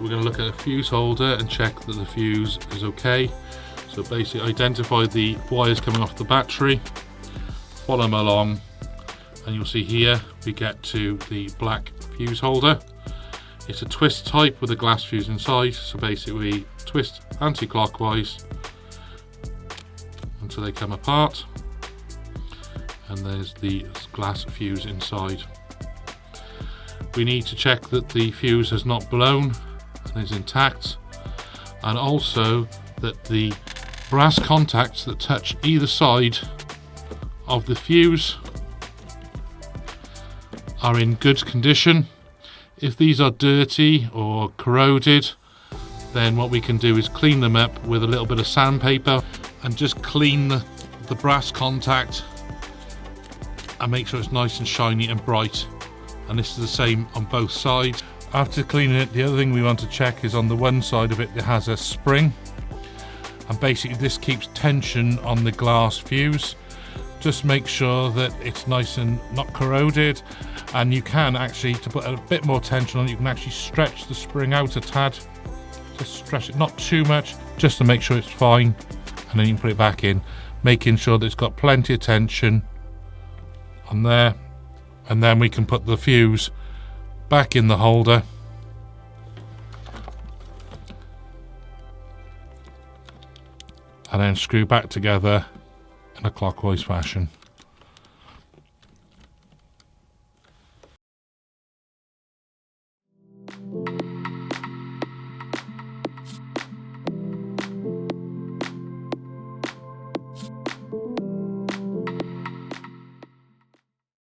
we're going to look at a fuse holder and check that the fuse is okay. So basically identify the wires coming off the battery, follow them along, and you'll see here we get to the black fuse holder. It's a twist type with a glass fuse inside, so basically we twist anti-clockwise until they come apart, and there's the glass fuse inside. We need to check that the fuse has not blown and is intact, and also that the brass contacts that touch either side of the fuse are in good condition. If these are dirty or corroded, then what we can do is clean them up with a little bit of sandpaper and just clean the brass contact and make sure it's nice and shiny and bright. And this is the same on both sides. After cleaning it, the other thing we want to check is on the one side of it, it has a spring, and basically this keeps tension on the glass fuse. Just make sure that it's nice and not corroded, and you can actually, to put a bit more tension on it, you can actually stretch the spring out a tad. Just stretch it, not too much, just to make sure it's fine, and then you can put it back in, making sure that it's got plenty of tension on there, and then we can put the fuse back in the holder. And then screw back together in a clockwise fashion.